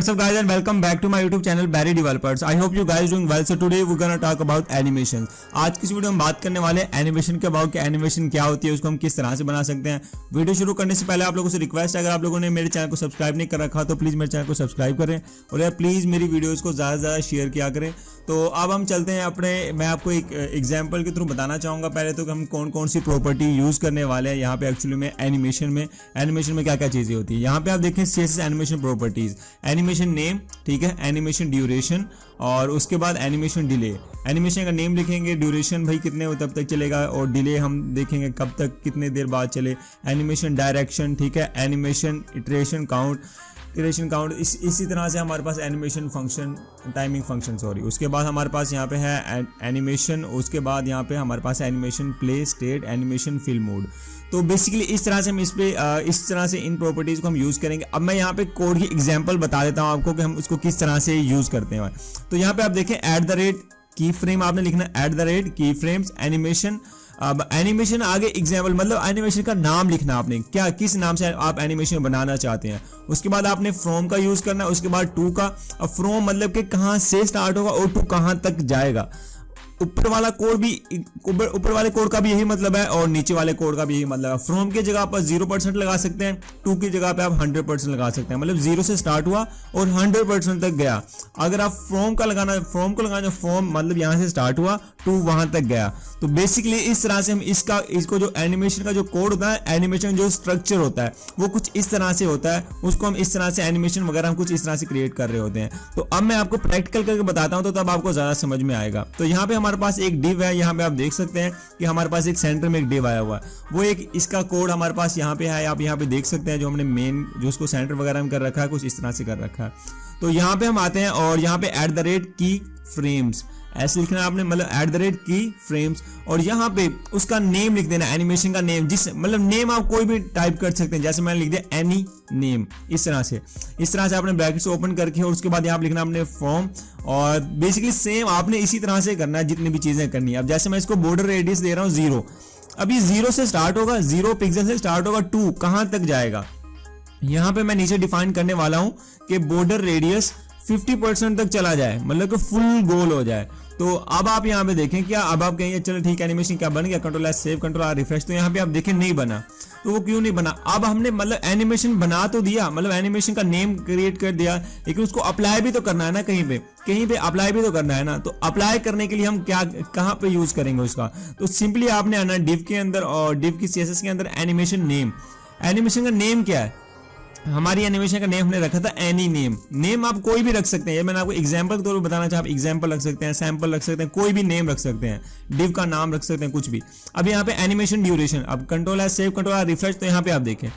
what's up guys and welcome back to my YouTube channel Barry Developers. I hope you guys doing well. So today we're gonna talk about animation. आज की इस video में बात करने वाले animation के about कि animation क्या होती है, उसको हम किस तरह से बना सकते हैं। वीडियो शुरू करने से पहले आप लोगों से रिक्वेस्ट है, अगर आप लोगों ने मेरे चैनल को सब्सक्राइब नहीं कर रखा तो प्लीज मेरे चैनल को सब्सक्राइब करें और यार प्लीज मेरी वीडियोस को ज़्यादा से ज़्यादा शेयर किया करें। तो अब हम चलते हैं मैं आपको एक एग्जाम्पल के थ्रू बताना चाहूँगा पहले तो कि हम कौन कौन सी प्रॉपर्टी यूज़ करने वाले हैं यहाँ पे एक्चुअली में एनिमेशन में क्या क्या चीज़ें होती है। यहाँ पे आप देखें CSS animation properties, animation name, ठीक है, एनिमेशन ड्यूरेशन और उसके बाद एनिमेशन डिले। एनिमेशन का नेम लिखेंगे, ड्यूरेशन भाई कितने हो तब तक चलेगा और डिले हम देखेंगे कब तक कितने देर बाद चले। एनिमेशन डायरेक्शन, ठीक है, एनिमेशन इटरेशन काउंट इसी तरह से हमारे पास animation function, timing function sorry. उसके बाद हमारे पास यहाँ पे है एनिमेशन, उसके बाद यहाँ पे हमारे पास animation play state, animation fill mode. तो बेसिकली इस तरह से हम इस तरह से इन प्रॉपर्टीज़ को हम यूज़ करेंगे। अब मैं यहाँ पे कोड की एग्जांपल बता देता हूँ आपको कि हम इसको किस तरह से यूज़ करते हैं। तो यहाँ पे आप देखें की फ्रेम आपने लिखना की फ्रेम्स एनिमेशन। अब एनिमेशन आगे एग्जाम्पल मतलब एनिमेशन का नाम लिखना आपने, क्या किस नाम से आप एनिमेशन बनाना चाहते हैं। उसके बाद आपने फ्रॉम का यूज करना है, उसके बाद टू का। अब फ्रॉम मतलब कि कहाँ से स्टार्ट होगा और टू कहाँ तक जाएगा। ऊपर वाले कोड का भी यही मतलब है और नीचे वाले कोड का भी यही मतलब है। फ्रॉम की जगह आप 0% लगा सकते हैं, टू की जगह पे आप 100% लगा सकते हैं, मतलब 0 से स्टार्ट हुआ और 100% तक गया। अगर आप फ्रॉम को लगाना फ्रॉम मतलब यहाँ से स्टार्ट हुआ टू वहां तक गया। तो बेसिकली इस तरह से हम इसको जो एनिमेशन का जो कोड होता है, एनिमेशन जो स्ट्रक्चर होता है वो कुछ इस तरह से होता है, उसको हम इस तरह से एनिमेशन वगैरह हम कुछ इस तरह से क्रिएट कर रहे होते हैं। तो अब मैं आपको प्रैक्टिकल करके बताता हूं तो तब आपको ज्यादा समझ में आएगा। तो यहाँ पे हमारे पास एक डिव है, यहाँ पे आप देख सकते हैं कि हमारे पास एक सेंटर में एक डिव आया हुआ है, वो एक इसका कोड हमारे पास यहाँ पे है। आप यहाँ पे देख सकते हैं जो हमने मेन जो उसको सेंटर वगैरह में कर रखा है कुछ इस तरह से कर रखा है। तो यहाँ पे हम आते हैं और यहाँ पे की फ्रेम्स ऐसे लिखना है आपने, मतलब की फ्रेम्स और यहाँ पे उसका नेम लिख देना, एनिमेशन का नेम, जिस मतलब नेम आप कोई भी टाइप कर सकते हैं, जैसे मैंने लिख दिया एनी नेम। इस तरह से आपने ब्रैकेट्स ओपन करके और उसके बाद यहाँ पे लिखना आपने फॉर्म और बेसिकली सेम आपने इसी तरह से करना है जितनी भी चीजें करनी है। अब जैसे मैं इसको बॉर्डर रेडियस दे रहा हूँ 0, अब ये 0 से स्टार्ट होगा, 0 पिक्सल से स्टार्ट होगा, 2 कहां तक जाएगा। यहाँ पे मैं नीचे डिफाइन करने वाला हूं कि बॉर्डर रेडियस 50% तक चला जाए, मतलब कि फुल गोल हो जाए। तो अब आप यहाँ पे देखें क्या, अब आप कहेंगे चलो ठीक है एनिमेशन क्या बन गया, Ctrl+, सेव, Ctrl+, रिफ्रेश। तो यहाँ पे आप देखें नहीं बना, तो वो क्यों नहीं बना। अब हमने मतलब एनिमेशन बना तो दिया, मतलब एनिमेशन का नेम क्रिएट कर दिया, लेकिन उसको अप्लाई भी तो करना है ना, कहीं पे अप्लाई भी तो करना है ना। तो अप्लाई करने के लिए हम कहाँ पे यूज करेंगे उसका, तो सिंपली आपने आना डिव के अंदर और डिव की CSS के अंदर एनिमेशन नेम। एनिमेशन का नेम क्या है, हमारी एनिमेशन का नेम हमने रखा था एनी नेम। नेम आप कोई भी रख सकते हैं, ये मैंने आपको एग्जांपल के तौर पर बताना चाहा, आप एग्जांपल रख सकते हैं, सैंपल रख सकते हैं, कोई भी नेम रख सकते हैं, डिव का नाम रख सकते हैं, कुछ भी। अब यहाँ पे एनिमेशन ड्यूरेशन, अब Ctrl+, सेव, Ctrl+, रिफ्रेश। तो यहाँ पे आप देखें,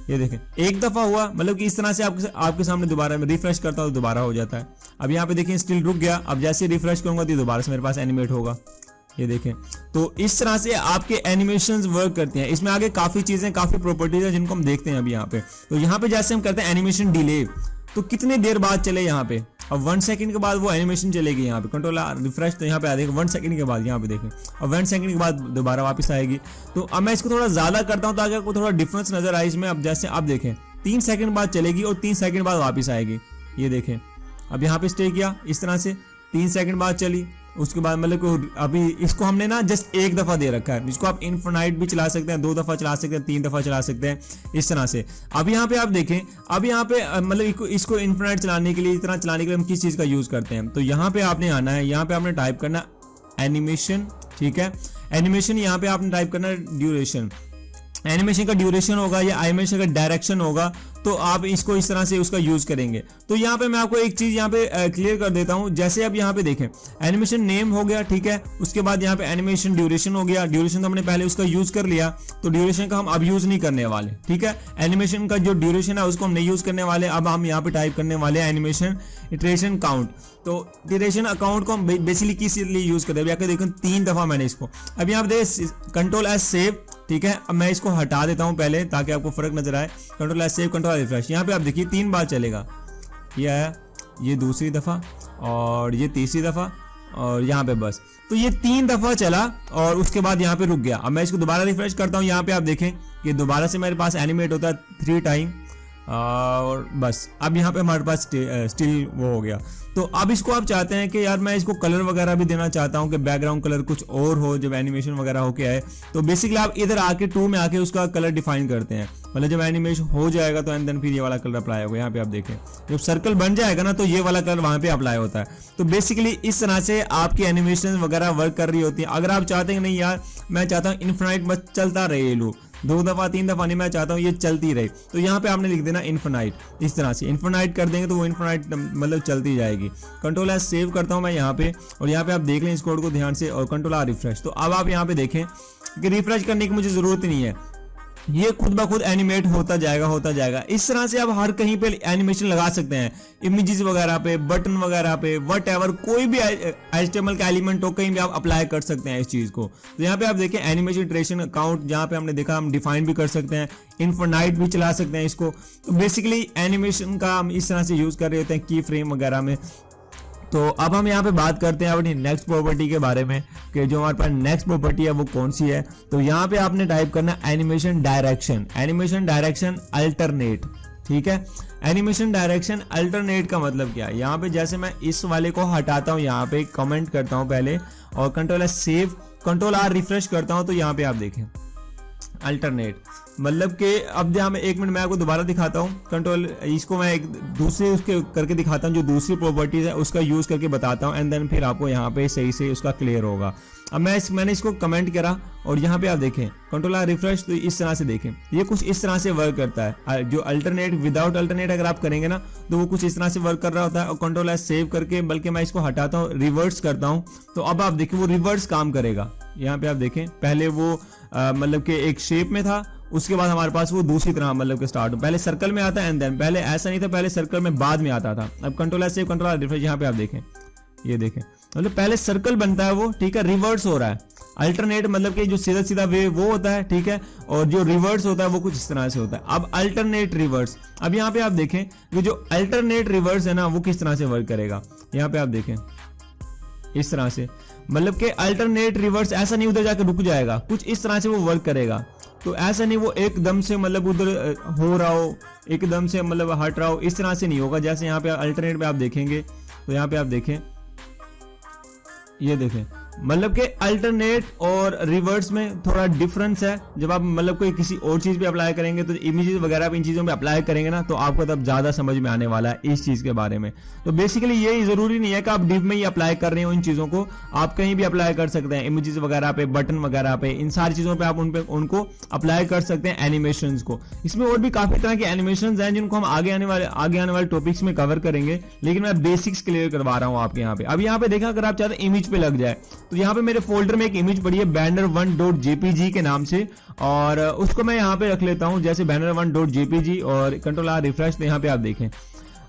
ये देखें एक दफा हुआ, मतलब कि इस तरह से आपके सामने दोबारा मैं रिफ्रेश करता हूँ दोबारा हो जाता है। अब यहाँ पे देखें स्टिल रुक गया, अब जैसे रिफ्रेश करूंगा तो दोबारा से मेरे पास एनिमेट होगा, ये देखें। तो इस तरह से आपके एनिमेशंस वर्क करते हैं। इसमें आगे काफी चीजें, काफी प्रॉपर्टीज हैं जिनको हम देखते हैं अभी यहाँ पे। तो यहाँ पे जैसे हम करते हैं एनिमेशन डिले, तो कितने देर बाद चले यहाँ पे, अब 1 सेकंड के बाद वो एनिमेशन चलेगी यहाँ पे, Ctrl+ रिफ्रेश। तो यहाँ पे आ देखें 1 सेकंड के बाद यहाँ पे देखें, अब 1 सेकंड के बाद दोबारा वापस आएगी। तो अब मैं इसको थोड़ा ज्यादा करता हूँ ताकि आपको थोड़ा डिफरेंस नजर आए इसमें। अब जैसे आप देखें 3 सेकंड बाद चलेगी और 3 सेकंड बाद वापस आएगी, ये देखें। अब यहाँ पे स्टे किया इस तरह से, 3 सेकंड बाद चली, उसके बाद मतलब अभी इसको हमने ना जस्ट एक दफा दे रखा है, इसको आप इनफिनाइट भी चला सकते हैं, 2 दफा चला सकते हैं, 3 दफा चला सकते हैं, इस तरह से। अब यहाँ पे आप देखें, अब यहाँ पे मतलब इसको इनफिनाइट चलाने के लिए, इस तरह चलाने के लिए हम किस चीज का यूज करते हैं। तो यहाँ पे आपने आना है, यहाँ पे आपने टाइप करना एनिमेशन, ठीक है, एनिमेशन। यहाँ पे आपने टाइप करना ड्यूरेशन, एनिमेशन का ड्यूरेशन होगा या एनिमेशन का डायरेक्शन होगा, तो आप इसको इस तरह से उसका यूज करेंगे। तो यहाँ पे मैं आपको एक चीज यहाँ पे क्लियर कर देता हूँ। जैसे अब यहाँ पे देखें एनिमेशन नेम हो गया, ठीक है, उसके बाद यहाँ पे एनिमेशन ड्यूरेशन हो गया। ड्यूरेशन तो हमने पहले उसका यूज कर लिया, तो ड्यूरेशन का हम अब यूज नहीं करने वाले, ठीक है। एनिमेशन का जो ड्यूरेशन है उसको हम नहीं यूज करने वाले। अब हम यहाँ पे टाइप करने वाले एनिमेशन इटरेशन काउंट। तो इटरेशन अकाउंट को हम बेसिकली किस लिए यूज करते हैं, देखो 3 दफा मैंने इसको, अब यहाँ पे Ctrl+, सेव, ठीक है। अब मैं इसको हटा देता हूं पहले ताकि आपको फर्क नजर आए। Ctrl+, save, Ctrl+, refresh. यहाँ पे आप देखिए 3 बार चलेगा, ये आया, ये दूसरी दफा और ये तीसरी दफा और यहाँ पे बस। तो ये 3 दफा चला और उसके बाद यहाँ पे रुक गया। अब मैं इसको दोबारा रिफ्रेश करता हूँ, यहाँ पे आप देखें कि दोबारा से मेरे पास एनिमेट होता है 3 टाइम और बस अब यहाँ पे हमारे पास स्टिल वो हो गया। तो अब इसको आप चाहते हैं कि यार मैं इसको कलर वगैरह भी देना चाहता हूँ कि बैकग्राउंड कलर कुछ और हो जब एनिमेशन वगैरह होके आए, तो बेसिकली आप इधर आके 2 में आके उसका कलर डिफाइन करते हैं। मतलब जब एनिमेशन हो जाएगा तो एंड देन फिर ये वाला कलर अप्लाई होगा। यहाँ पे आप देखें जब सर्कल बन जाएगा ना तो ये वाला कलर वहां पे अप्लाई होता है। तो बेसिकली इस तरह से आपकी एनिमेशन वगैरह वर्क कर रही होती है। अगर आप चाहते हैं नहीं यार मैं चाहता हूँ इन्फिनाइट बस चलता रहे ये लूप, 2 दफा 3 दफा नहीं, मैं चाहता हूँ ये चलती रहे, तो यहाँ पे आपने लिख देना इन्फिनाइट। इस तरह से इन्फिनाइट कर देंगे तो वो इन्फिनाइट मतलब चलती जाएगी। कंट्रोल एस सेव करता हूँ मैं यहाँ पे, और यहाँ पे आप देख लें इस कोड को ध्यान से, और कंट्रोल आर रिफ्रेश। तो अब आप यहाँ पे देखें कि रिफ्रेश करने की मुझे जरूरत नहीं है, ये खुद ब खुद एनिमेट होता जाएगा। इस तरह से आप हर कहीं पे एनिमेशन लगा सकते हैं, इमेजेस वगैरह पे, बटन वगैरह पे, व्हाटएवर कोई भी HTML का एलिमेंट हो कहीं भी आप अप्लाई कर सकते हैं इस चीज को। तो यहाँ पे आप देखें एनिमेशन इटरेशन काउंट, जहाँ पे हमने देखा हम डिफाइन भी कर सकते हैं, इन्फिनाइट भी चला सकते हैं इसको। तो बेसिकली एनिमेशन का हम इस तरह से यूज कर रहे होते हैं की फ्रेम वगैरह में। तो अब हम यहाँ पे बात करते हैं अपनी नेक्स्ट प्रॉपर्टी के बारे में कि जो हमारे पास नेक्स्ट प्रॉपर्टी है वो कौन सी है। तो यहाँ पे आपने टाइप करना एनिमेशन डायरेक्शन अल्टरनेट। ठीक है, एनिमेशन डायरेक्शन अल्टरनेट का मतलब क्या है? यहाँ पे जैसे मैं इस वाले को हटाता हूँ, यहाँ पे कमेंट करता हूँ पहले, और control S save, control R refresh करता हूँ, तो यहाँ पे आप देखें अल्टरनेट मतलब कि अब यहाँ मैं 1 मिनट मैं आपको दोबारा दिखाता हूँ। कंट्रोल इसको मैं एक दूसरे उसके करके दिखाता हूँ, जो दूसरी प्रॉपर्टीज है उसका यूज करके बताता हूँ, एंड देन फिर आपको यहाँ पे सही से उसका क्लियर होगा। अब मैंने इसको कमेंट करा और यहाँ पे आप देखें कंट्रोल आर रिफ्रेश, तो इस तरह से देखें ये कुछ इस तरह से वर्क करता है। जो अल्टरनेट विदाउट अल्टरनेट अगर आप करेंगे ना तो वो कुछ इस तरह से वर्क कर रहा होता है। और कंट्रोल एस सेव करके, बल्कि मैं इसको हटाता हूँ, रिवर्स करता हूँ, तो अब आप देखिए वो रिवर्स काम करेगा। यहाँ पे आप देखें पहले वो मतलब कि एक शेप में था, उसके बाद हमारे पास वो दूसरी तरह मतलब कि स्टार्ट हो, पहले सर्कल में आता है एंड देन, पहले ऐसा नहीं था, पहले सर्कल में बाद में आता था। अब control S save, control R refresh, यहाँ पे आप देखें, ये देखें मतलब पहले सर्कल बनता है वो, ठीक है, रिवर्स हो रहा है। अल्टरनेट मतलब कि जो सीधा सीधा वे वो होता है, ठीक है, और जो रिवर्स होता है वो कुछ इस तरह से होता है। अब अल्टरनेट रिवर्स, अब यहाँ पे आप देखें कि जो अल्टरनेट रिवर्स है ना वो किस तरह से वर्क करेगा। यहाँ पे आप देखें इस तरह से, मतलब कि अल्टरनेट रिवर्स ऐसा नहीं उधर जाकर रुक जाएगा, कुछ इस तरह से वो वर्क करेगा। तो ऐसा नहीं वो एकदम से मतलब उधर हो रहा हो, एकदम से मतलब हट रहा हो, इस तरह से नहीं होगा। जैसे यहाँ पे अल्टरनेट पे आप देखेंगे तो यहाँ पे आप देखें, ये देखें मतलब कि अल्टरनेट और रिवर्स में थोड़ा डिफरेंस है। जब आप मतलब कोई किसी और चीज पे अप्लाई करेंगे तो इमेजेस वगैरह पे इन चीजों पे अप्लाई करेंगे ना तो आपको तब ज्यादा समझ में आने वाला है इस चीज के बारे में। तो बेसिकली ये जरूरी नहीं है कि आप डिव में ही अप्लाई कर रहे हो इन चीजों को, आप कहीं भी अप्लाई कर सकते हैं, इमेजेस वगैरह पे, बटन वगैरह पे, इन सारी चीजों पे आप उनको अप्लाई कर सकते हैं एनिमेशन को। इसमें और भी काफी तरह के एनिमेशन हैं जिनको हम आगे आने वाले टॉपिक्स में कवर करेंगे, लेकिन मैं बेसिक्स क्लियर करवा रहा हूँ आपके यहाँ पे। अब यहाँ पे देखा अगर आप चाहते हैं इमेज पे लग जाए तो यहाँ पे मेरे फोल्डर में एक इमेज पड़ी है banner1.jpg के नाम से, और उसको मैं यहाँ पे रख लेता हूँ जैसे banner1.jpg और कंट्रोल आर रिफ्रेश। तो यहाँ पे आप देखें,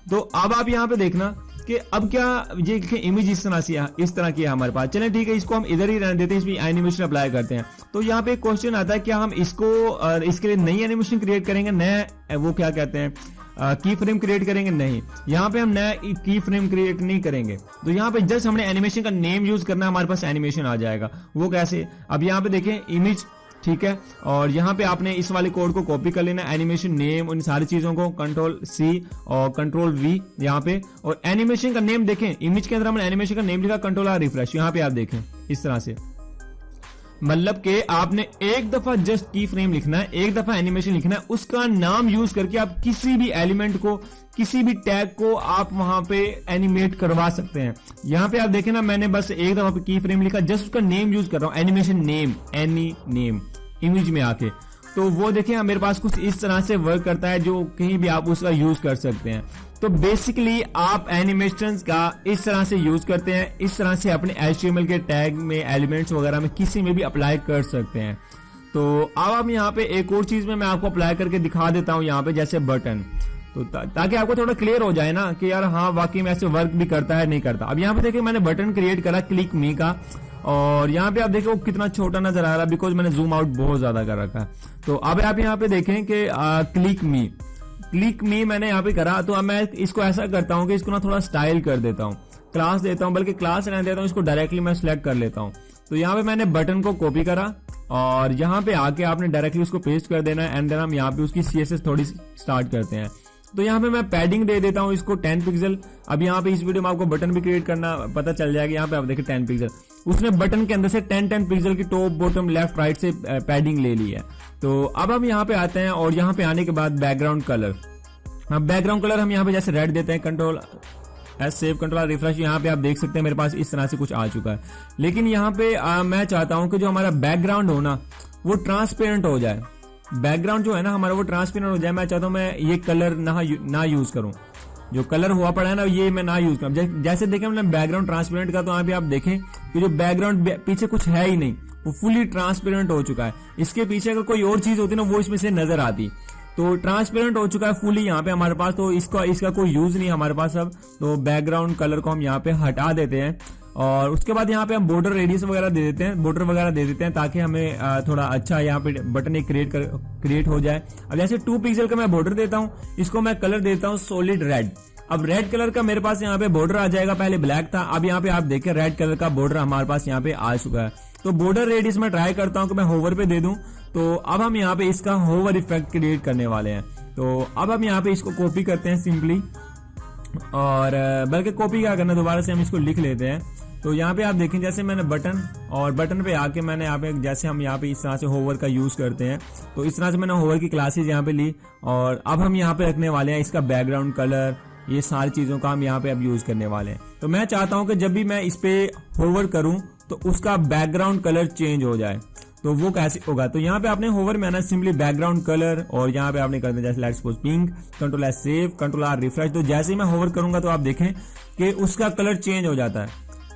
तो अब आप यहाँ पे देखना कि अब क्या ये इमेज इस तरह की है हमारे पास। चलें ठीक है, इसको हम इधर ही रहने देते हैं, इसमें एनिमेशन अप्लाई करते हैं। तो यहाँ पे एक क्वेश्चन आता है क्या हम इसको इसके लिए नई एनिमेशन क्रिएट करेंगे, नया वो क्या कहते हैं की फ्रेम क्रिएट करेंगे? नहीं, यहाँ पे हम नया की फ्रेम क्रिएट नहीं करेंगे। तो यहाँ पे जस्ट हमने एनिमेशन का नेम यूज करना है, हमारे पास एनिमेशन आ जाएगा। वो कैसे? अब यहाँ पे देखें इमेज, ठीक है, और यहाँ पे आपने इस वाले कोड को कॉपी कर लेना, एनिमेशन नेम, उन सारी चीजों को कंट्रोल सी और कंट्रोल वी यहाँ पे, और एनिमेशन का नेम देखें, इमेज के अंदर हमने एनिमेशन का नेम लिखा, कंट्रोल आर रिफ्रेश। यहाँ पे आप देखें इस तरह से, मतलब कि आपने एक दफा जस्ट की फ्रेम लिखना है, एक दफा एनिमेशन लिखना है, उसका नाम यूज करके आप किसी भी एलिमेंट को, किसी भी टैग को आप वहां पे एनिमेट करवा सकते हैं। यहां पे आप देखें ना, मैंने बस एक दफा की फ्रेम लिखा, जस्ट उसका नेम यूज कर रहा हूं, animation name, any name, image में आके। तो वो देखें मेरे पास कुछ इस तरह से वर्क करता है, जो कहीं भी आप उसका यूज कर सकते हैं। तो बेसिकली आप एनिमेशंस का इस तरह से यूज करते हैं, इस तरह से अपने HTML के टैग में, एलिमेंट्स वगैरह में किसी में भी अप्लाई कर सकते हैं। तो अब हम यहाँ पे एक और चीज में मैं आपको अप्लाई करके दिखा देता हूँ, यहाँ पे जैसे बटन, तो ताकि आपको थोड़ा क्लियर हो जाए ना कि यार हाँ वाकई में ऐसे वर्क भी करता है नहीं करता। अब यहाँ पे देखिए मैंने बटन क्रिएट करा क्लिक मी का, और यहाँ पे आप देखो कितना छोटा नजर आ रहा है बिकॉज मैंने जूम आउट बहुत ज्यादा कर रखा है। तो अब आप यहाँ पे देखें कि क्लिक मी मैंने यहाँ पे करा। तो अब मैं इसको ऐसा करता हूँ कि इसको ना थोड़ा स्टाइल कर देता हूँ, क्लास देता हूँ, बल्कि क्लास रहने देता हूँ, इसको डायरेक्टली मैं सिलेक्ट कर लेता हूँ। तो यहाँ पे मैंने बटन को कॉपी करा और यहाँ पे आके आपने डायरेक्टली उसको पेस्ट कर देना है, एंड देन हम यहाँ पे उसकी CSS थोड़ी स्टार्ट करते हैं। तो यहाँ पे मैं पैडिंग दे देता हूँ इसको 10 पिक्सल। अब यहाँ पे इस वीडियो में आपको बटन भी क्रिएट करना पता चल जाएगा। यहाँ पे आप देखिए 10 पिक्सल, उसने बटन के अंदर से 10 पिक्सल की टॉप बॉटम लेफ्ट राइट से पैडिंग ले ली है। तो अब हम यहाँ पे आते हैं और यहाँ पे आने के बाद बैकग्राउंड कलर, अब बैकग्राउंड कलर हम यहाँ पे जैसे रेड देते हैं, control S save, control refresh, यहाँ पे आप देख सकते हैं मेरे पास इस तरह से कुछ आ चुका है। लेकिन यहाँ पे मैं चाहता हूँ कि जो हमारा बैकग्राउंड हो ना वो ट्रांसपेरेंट हो जाए। बैकग्राउंड जो है ना हमारा वो ट्रांसपेरेंट हो जाए। मैं चाहता हूँ मैं ये कलर ना यूज करूँ, जो कलर हुआ पड़ा है ना ये मैं ना यूज करूँ। जैसे देखें हमने बैकग्राउंड ट्रांसपेरेंट का, तो यहाँ पे आप देखें कि जो बैकग्राउंड पीछे कुछ है ही नहीं, वो फुली ट्रांसपेरेंट हो चुका है। इसके पीछे अगर कोई और चीज होती ना वो इसमें से नजर आती। तो ट्रांसपेरेंट हो चुका है फुली यहाँ पे हमारे पास, तो इसका कोई यूज नहीं हमारे पास अब। तो बैकग्राउंड कलर को हम यहाँ पे हटा देते हैं और उसके बाद यहाँ पे हम बॉर्डर रेडियस वगैरह दे देते हैं, बॉर्डर वगैरह दे देते हैं ताकि हमें थोड़ा अच्छा यहाँ पे बटन एक क्रिएट हो जाए। अब जैसे 2 पिक्सल का मैं बॉर्डर देता हूँ, इसको मैं कलर देता हूँ सॉलिड रेड। अब रेड कलर का मेरे पास यहाँ पे बॉर्डर आ जाएगा, पहले ब्लैक था, अब यहाँ पे आप देखें रेड कलर का बॉर्डर हमारे पास यहाँ पे आ चुका है। तो बॉर्डर रेडियस में ट्राई करता हूँ कि मैं होवर पे दे दूं। तो अब हम यहाँ पे इसका होवर इफेक्ट क्रिएट करने वाले हैं। तो अब हम यहाँ पे इसको कॉपी करते हैं सिंपली, और बल्कि कॉपी क्या करना, दोबारा से हम इसको लिख लेते हैं। तो यहाँ पे आप देखें जैसे मैंने बटन पे आके मैंने यहाँ पे जैसे हम यहाँ पे इस तरह से होवर का यूज करते हैं, तो इस तरह से मैंने होवर की क्लासेस यहाँ पे ली और अब हम यहाँ पे रखने वाले हैं इसका बैकग्राउंड कलर, ये सारी चीजों का हम यहाँ पे अब यूज करने वाले हैं। तो मैं चाहता हूँ कि जब भी मैं इस पे होवर करूँ तो उसका बैकग्राउंड कलर चेंज हो जाए। तो वो कैसे होगा, तो यहाँ पे आपने होवर में ना सिंपली बैकग्राउंड कलर और यहाँ पे आपने कर दिया जैसे let's suppose pink, control S save, control R refresh. तो जैसे ही मैं होवर करूंगा तो आप देखें कि उसका कलर चेंज हो जाता है,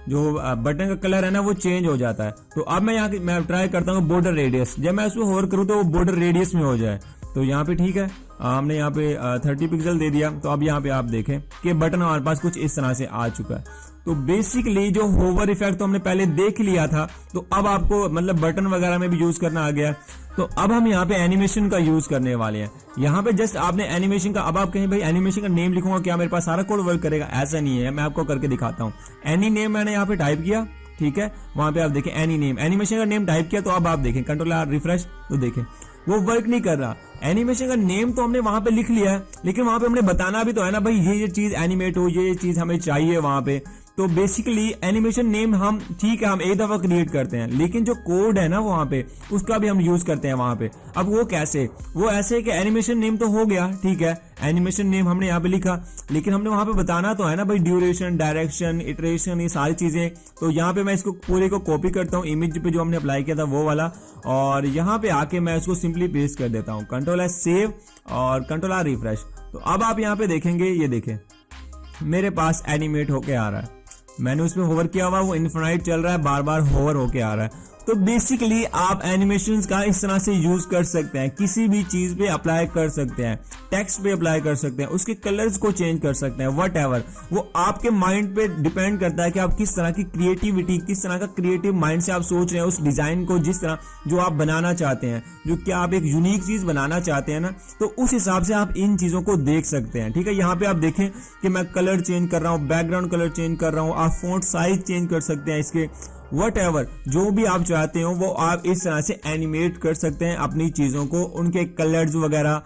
जो बटन का कलर है ना वो चेंज हो जाता है। तो अब मैं ट्राई करता हूँ बॉर्डर रेडियस, जब मैं उसको होवर करूँ तो वो बॉर्डर रेडियस में हो जाए। तो यहाँ पे ठीक है, हमने यहाँ पे 30 पिक्सल दे दिया। तो अब यहाँ पे आप देखें कि बटन हमारे पास कुछ इस तरह से आ चुका है। तो बेसिकली जो होवर इफेक्ट तो हमने पहले देख लिया था, तो अब आपको मतलब बटन वगैरह में भी यूज करना आ गया। तो अब हम यहाँ पे एनिमेशन का यूज करने वाले हैं। यहाँ पे जस्ट आपने एनिमेशन का, अब आप कहीं भाई एनिमेशन का नेम लिखूंगा क्या मेरे पास सारा कोड वर्क करेगा, ऐसा नहीं है। मैं आपको करके दिखाता हूँ। एनी नेम मैंने यहाँ पे टाइप किया, ठीक है, वहां पे आप देखें एनी नेम, एनिमेशन का नेम टाइप किया। तो अब आप देखें कंट्रोल आर रिफ्रेश, तो देखें वो वर्क नहीं कर रहा। एनिमेशन का नेम तो हमने वहां पे लिख लिया है, लेकिन वहां पे हमने बताना भी तो है ना भाई ये चीज एनिमेट हो, ये चीज हमें चाहिए वहां पे। तो बेसिकली एनिमेशन नेम हम ठीक है हम एक दफा क्रिएट करते हैं, लेकिन जो कोड है ना वहां पे उसका भी हम यूज करते हैं वहां पे। अब वो कैसे, वो ऐसे कि एनिमेशन नेम तो हो गया, ठीक है, एनिमेशन नेम हमने यहाँ पे लिखा, लेकिन हमने वहां पे बताना तो है ना भाई ड्यूरेशन, डायरेक्शन, इटरेशन, ये सारी चीजें। तो यहाँ पे मैं इसको पूरे को कॉपी करता हूँ, इमेज पे जो हमने अप्लाई किया था वो वाला, और यहाँ पे आके मैं इसको सिंपली पेस्ट कर देता हूँ, कंट्रोल एस सेव और कंट्रोल आर रिफ्रेश। तो अब आप यहाँ पे देखेंगे, ये देखें मेरे पास एनिमेट होके आ रहा है, मैंने उसमें होवर किया हुआ, वो इन्फिनाइट चल रहा है, बार बार होवर होके आ रहा है। तो बेसिकली आप एनिमेशंस का इस तरह से यूज कर सकते हैं, किसी भी चीज पे अप्लाई कर सकते हैं, टेक्स्ट पे अप्लाई कर सकते हैं, उसके कलर्स को चेंज कर सकते हैं, व्हाटएवर। वो आपके माइंड पे डिपेंड करता है कि आप किस तरह की क्रिएटिविटी, किस तरह का क्रिएटिव माइंड से आप सोच रहे हैं उस डिजाइन को, जिस तरह जो आप बनाना चाहते हैं, जो क्या आप एक यूनिक चीज बनाना चाहते हैं ना, तो उस हिसाब से आप इन चीजों को देख सकते हैं। ठीक है, यहाँ पे आप देखें कि मैं कलर चेंज कर रहा हूँ, बैकग्राउंड कलर चेंज कर रहा हूँ, आप फॉन्ट साइज चेंज कर सकते हैं, इसके व्हाटएवर जो भी आप चाहते हो वो आप इस तरह से एनिमेट कर सकते हैं अपनी चीजों को, उनके कलर्स वगैरह,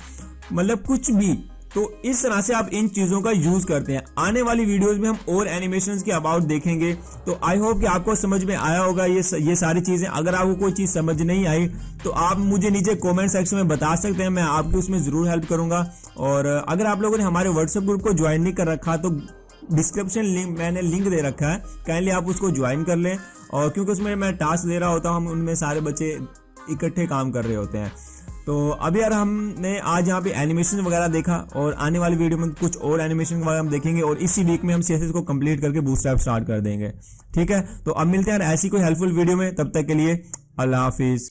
मतलब कुछ भी। तो इस तरह से आप इन चीजों का यूज करते हैं। आने वाली वीडियोस में हम और एनिमेशंस के अबाउट देखेंगे। तो आई होप कि आपको समझ में आया होगा ये सारी चीजें। अगर आपको कोई चीज समझ नहीं आई तो आप मुझे नीचे कमेंट सेक्शन में बता सकते हैं, मैं आपकी उसमें जरूर हेल्प करूंगा। और अगर आप लोगों ने हमारे व्हाट्सएप ग्रुप को ज्वाइन नहीं कर रखा तो डिस्क्रिप्शन लिंक मैंने लिंक दे रखा है, काइंडली आप उसको ज्वाइन कर लें। और क्योंकि उसमें मैं टास्क दे रहा होता हूँ, हम उनमें सारे बच्चे इकट्ठे काम कर रहे होते हैं। तो अभी यार हमने आज यहाँ पे एनिमेशन वगैरह देखा, और आने वाली वीडियो में कुछ और एनिमेशन वगैरह हम देखेंगे, और इसी वीक में हम CSS को कंप्लीट करके बूटस्ट्रैप स्टार्ट कर देंगे। ठीक है, तो अब मिलते हैं यार ऐसी कोई हेल्पफुल वीडियो में, तब तक के लिए अल्लाह हाफिज।